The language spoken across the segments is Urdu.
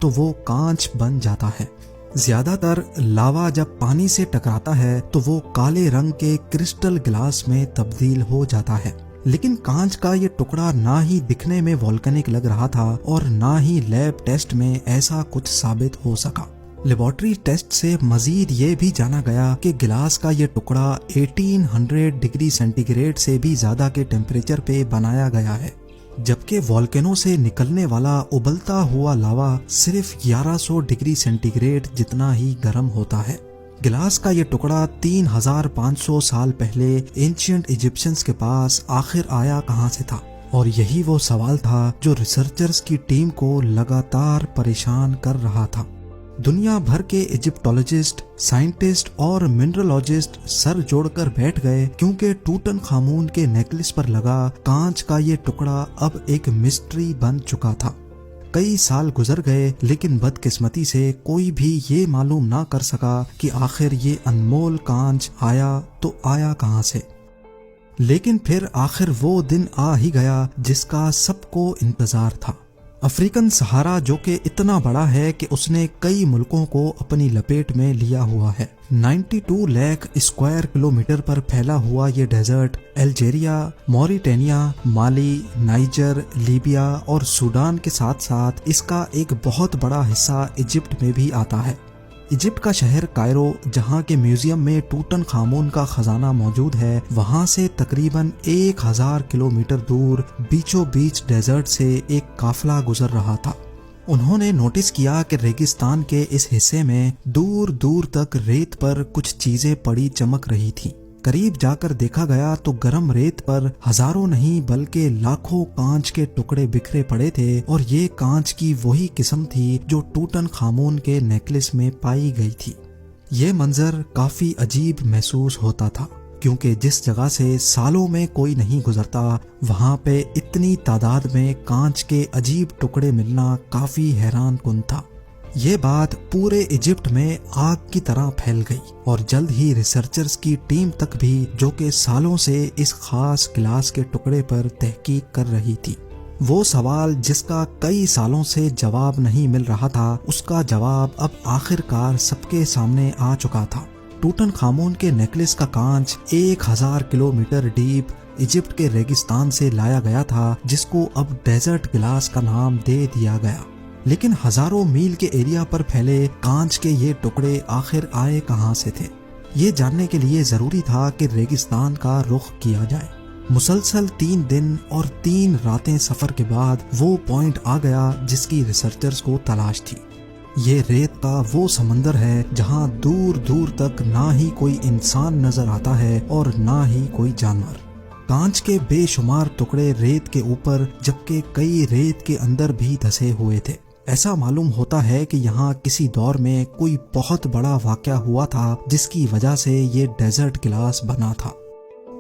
تو وہ کانچ بن جاتا ہے۔ زیادہ تر لاوا جب پانی سے ٹکراتا ہے تو وہ کالے رنگ کے کرسٹل گلاس میں تبدیل ہو جاتا ہے، لیکن کانچ کا یہ ٹکڑا نہ ہی دکھنے میں والکینک لگ رہا تھا اور نہ ہی لیب ٹیسٹ میں ایسا کچھ ثابت ہو سکا۔ لیبارٹری ٹیسٹ سے مزید یہ بھی جانا گیا کہ گلاس کا یہ ٹکڑا 1800 ڈگری سینٹی گریڈ سے بھی زیادہ کے ٹیمپریچر پہ بنایا گیا ہے، جبکہ والکینو سے نکلنے والا ابلتا ہوا لاوا صرف 1100 ڈگری سینٹی گریڈ جتنا ہی گرم ہوتا ہے۔ گلاس کا یہ ٹکڑا 3500 سال پہلے اینشینٹ ایجپشنز کے پاس آخر آیا کہاں سے تھا؟ اور یہی وہ سوال تھا جو ریسرچرز کی ٹیم کو لگاتار پریشان کر رہا تھا۔ دنیا بھر کے ایجپٹولوجسٹ، سائنٹسٹ اور منرلوجسٹ سر جوڑ کر بیٹھ گئے، کیونکہ ٹوٹن خامون کے نیکلس پر لگا کانچ کا یہ ٹکڑا اب ایک مسٹری بن چکا تھا۔ کئی سال گزر گئے، لیکن بدقسمتی سے کوئی بھی یہ معلوم نہ کر سکا کہ آخر یہ انمول کانچ آیا تو آیا کہاں سے۔ لیکن پھر آخر وہ دن آ ہی گیا جس کا سب کو انتظار تھا۔ افریقن صحارا، جو کہ اتنا بڑا ہے کہ اس نے کئی ملکوں کو اپنی لپیٹ میں لیا ہوا ہے، 92 لاکھ اسکوائر کلومیٹر پر پھیلا ہوا یہ ڈیزرٹ الجیریا، موریٹینیا، مالی، نائجر، لیبیا اور سوڈان کے ساتھ ساتھ اس کا ایک بہت بڑا حصہ ایجپٹ میں بھی آتا ہے۔ ایجپٹ کا شہر کائرو، جہاں کے میوزیم میں ٹوٹن خامون کا خزانہ موجود ہے، وہاں سے تقریباً 1000 کلومیٹر دور بیچوں بیچ ڈیزرٹ سے ایک قافلہ گزر رہا تھا۔ انہوں نے نوٹس کیا کہ ریگستان کے اس حصے میں دور دور تک ریت پر کچھ چیزیں پڑی چمک رہی تھیں۔ قریب جا کر دیکھا گیا تو گرم ریت پر ہزاروں نہیں بلکہ لاکھوں کانچ کے ٹکڑے بکھرے پڑے تھے، اور یہ کانچ کی وہی قسم تھی جو ٹوٹن خامون کے نیکلس میں پائی گئی تھی۔ یہ منظر کافی عجیب محسوس ہوتا تھا، کیونکہ جس جگہ سے سالوں میں کوئی نہیں گزرتا، وہاں پہ اتنی تعداد میں کانچ کے عجیب ٹکڑے ملنا کافی حیران کن تھا۔ یہ بات پورے ایجپٹ میں آگ کی طرح پھیل گئی، اور جلد ہی ریسرچرز کی ٹیم تک بھی، جو کہ سالوں سے اس خاص گلاس کے ٹکڑے پر تحقیق کر رہی تھی۔ وہ سوال جس کا کئی سالوں سے جواب نہیں مل رہا تھا، اس کا جواب اب آخر کار سب کے سامنے آ چکا تھا۔ ٹوٹن خامون کے نیکلس کا کانچ 1000 کلومیٹر ڈیپ ایجپٹ کے ریگستان سے لایا گیا تھا، جس کو اب ڈیزرٹ گلاس کا نام دے دیا گیا۔ لیکن ہزاروں میل کے ایریا پر پھیلے کانچ کے یہ ٹکڑے آخر آئے کہاں سے تھے؟ یہ جاننے کے لیے ضروری تھا کہ ریگستان کا رخ کیا جائے۔ مسلسل 3 دن اور 3 راتیں سفر کے بعد وہ پوائنٹ آ گیا جس کی ریسرچرز کو تلاش تھی۔ یہ ریت کا وہ سمندر ہے جہاں دور دور تک نہ ہی کوئی انسان نظر آتا ہے اور نہ ہی کوئی جانور۔ کانچ کے بے شمار ٹکڑے ریت کے اوپر، جبکہ کئی ریت کے اندر بھی دھسے ہوئے تھے۔ ایسا معلوم ہوتا ہے کہ یہاں کسی دور میں کوئی بہت بڑا واقعہ ہوا تھا جس کی وجہ سے یہ ڈیزرٹ گلاس بنا تھا۔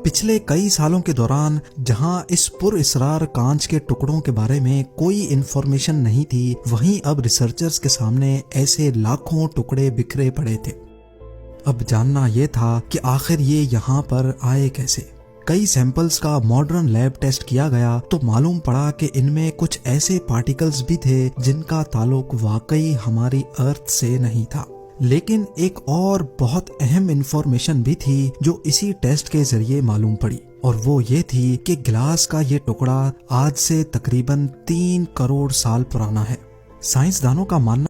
پچھلے کئی سالوں کے دوران جہاں اس پر اسرار کانچ کے ٹکڑوں کے بارے میں کوئی انفارمیشن نہیں تھی، وہیں اب ریسرچرز کے سامنے ایسے لاکھوں ٹکڑے بکھرے پڑے تھے۔ اب جاننا یہ تھا کہ آخر یہ یہاں پر آئے کیسے۔ کئی سیمپلز کا ماڈرن لیب ٹیسٹ کیا گیا تو معلوم پڑا کہ ان میں کچھ ایسے پارٹیکلز بھی تھے جن کا تعلق واقعی ہماری ارتھ سے نہیں تھا۔ لیکن ایک اور بہت اہم انفارمیشن بھی تھی جو اسی ٹیسٹ کے ذریعے معلوم پڑی، اور وہ یہ تھی کہ گلاس کا یہ ٹکڑا آج سے تقریباً 3 کروڑ سال پرانا ہے۔ سائنسدانوں کا ماننا